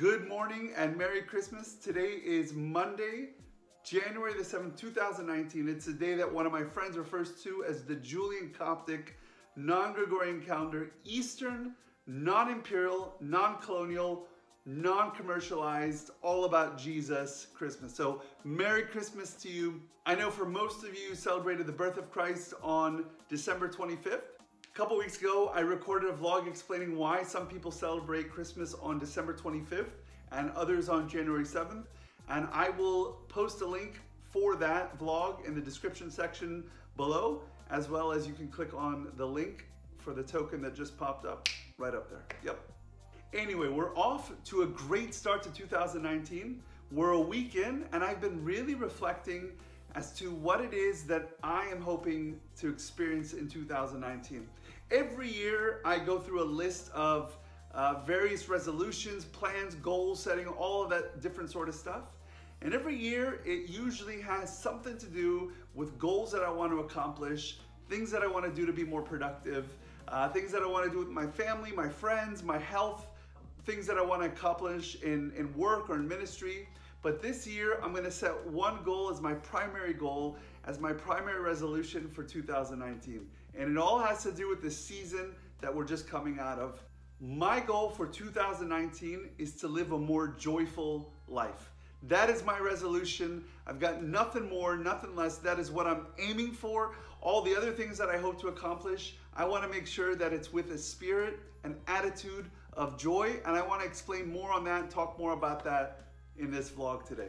Good morning and Merry Christmas. Today is Monday, January the 7th, 2019. It's a day that one of my friends refers to as the Julian Coptic non-Gregorian calendar, Eastern, non-imperial, non-colonial, non-commercialized, all about Jesus Christmas. So Merry Christmas to you. I know for most of you celebrated the birth of Christ on December 25th. A couple weeks ago, I recorded a vlog explaining why some people celebrate Christmas on December 25th and others on January 7th. And I will post a link for that vlog in the description section below, as well as you can click on the link for the token that just popped up right up there. Yep. Anyway, we're off to a great start to 2019. We're a week in, and I've been really reflecting as to what it is that I am hoping to experience in 2019. Every year, I go through a list of various resolutions, plans, goals, setting, all of that different sort of stuff. And every year, it usually has something to do with goals that I want to accomplish, things that I want to do to be more productive, things that I want to do with my family, my friends, my health, things that I want to accomplish in work or in ministry. But this year, I'm going to set one goal as my primary goal, as my primary resolution for 2019. And it all has to do with the season that we're just coming out of. My goal for 2019 is to live a more joyful life. That is my resolution. I've got nothing more, nothing less. That is what I'm aiming for. All the other things that I hope to accomplish, I want to make sure that it's with a spirit, an attitude of joy. And I want to explain more on that and talk more about that in this vlog today.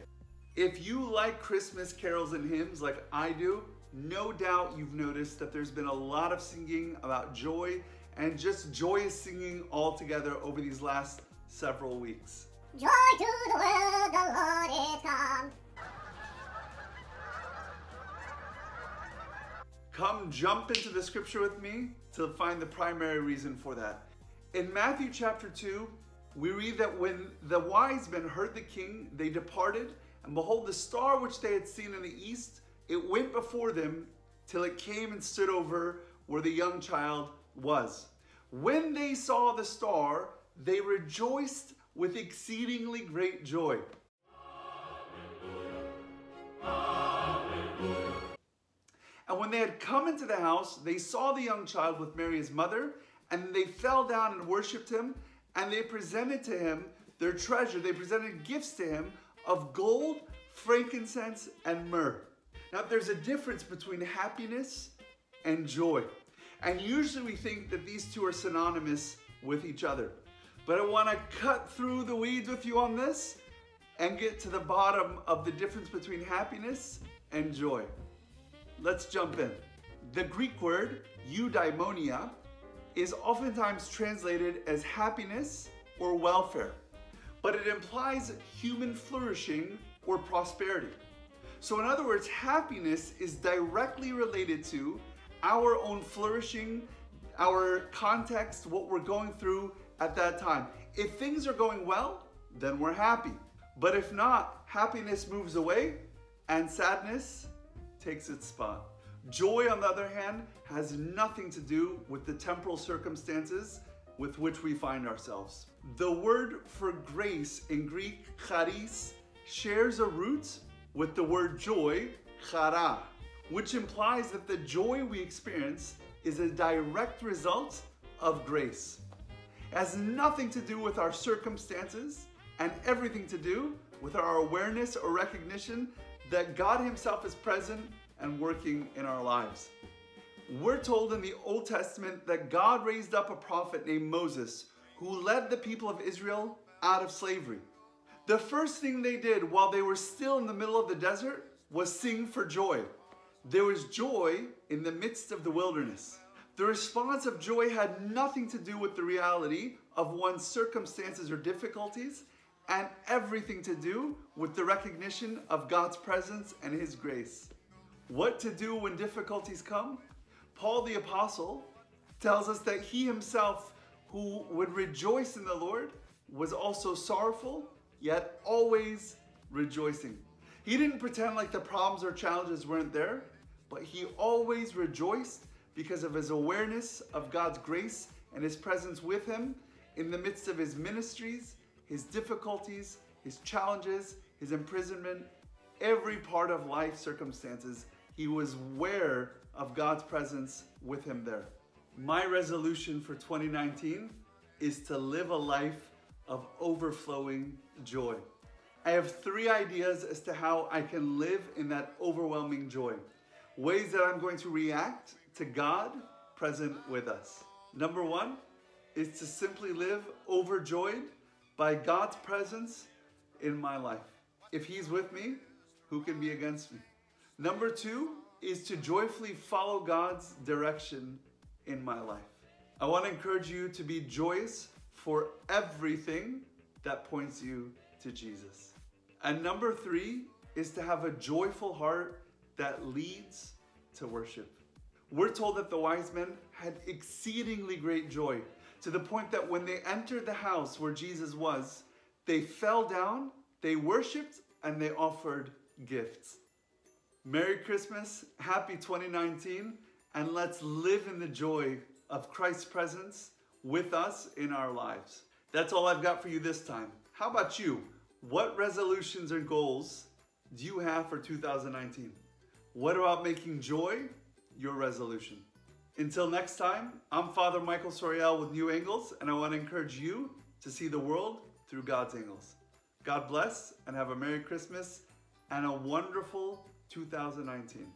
If you like Christmas carols and hymns like I do, no doubt you've noticed that there's been a lot of singing about joy and just joyous singing all together over these last several weeks. Joy to the world, the Lord is come. Come jump into the scripture with me to find the primary reason for that. In Matthew chapter 2, we read that when the wise men heard the king, they departed, and behold, the star which they had seen in the east, it went before them till it came and stood over where the young child was. When they saw the star, they rejoiced with exceedingly great joy. Hallelujah. And when they had come into the house, they saw the young child with Mary his mother, and they fell down and worshipped him, and they presented to him their treasure. They presented gifts to him of gold, frankincense, and myrrh. Now, there's a difference between happiness and joy. And usually we think that these two are synonymous with each other. But I want to cut through the weeds with you on this and get to the bottom of the difference between happiness and joy. Let's jump in. The Greek word eudaimonia is oftentimes translated as happiness or welfare, but it implies human flourishing or prosperity. So in other words, happiness is directly related to our own flourishing, our context, what we're going through at that time. If things are going well, then we're happy. But if not, happiness moves away and sadness takes its spot. Joy, on the other hand, has nothing to do with the temporal circumstances with which we find ourselves. The word for grace in Greek, charis, shares a root with the word joy, chara, which implies that the joy we experience is a direct result of grace. It has nothing to do with our circumstances and everything to do with our awareness or recognition that God Himself is present and working in our lives. We're told in the Old Testament that God raised up a prophet named Moses who led the people of Israel out of slavery. The first thing they did while they were still in the middle of the desert was sing for joy. There was joy in the midst of the wilderness. The response of joy had nothing to do with the reality of one's circumstances or difficulties, and everything to do with the recognition of God's presence and His grace. What to do when difficulties come? Paul the Apostle tells us that he himself, who would rejoice in the Lord, was also sorrowful, yet always rejoicing. He didn't pretend like the problems or challenges weren't there, but he always rejoiced because of his awareness of God's grace and His presence with him in the midst of his ministries, his difficulties, his challenges, his imprisonment, every part of life circumstances, he was aware of God's presence with him there. My resolution for 2019 is to live a life of overflowing joy. I have 3 ideas as to how I can live in that overwhelming joy. Ways that I'm going to react to God present with us. Number 1 is to simply live overjoyed by God's presence in my life. If he's with me, who can be against me? Number 2 is to joyfully follow God's direction in my life. I want to encourage you to be joyous for everything that points you to Jesus. And number 3 is to have a joyful heart that leads to worship. We're told that the wise men had exceedingly great joy, to the point that when they entered the house where Jesus was, they fell down, they worshiped, and they offered gifts. Merry Christmas, happy 2019, and let's live in the joy of Christ's presence with us in our lives. That's all I've got for you this time. How about you? What resolutions or goals do you have for 2019? What about making joy your resolution? Until next time, I'm Father Michael Soriel with New Angles, and I want to encourage you to see the world through God's angles. God bless, and have a Merry Christmas and a wonderful 2019.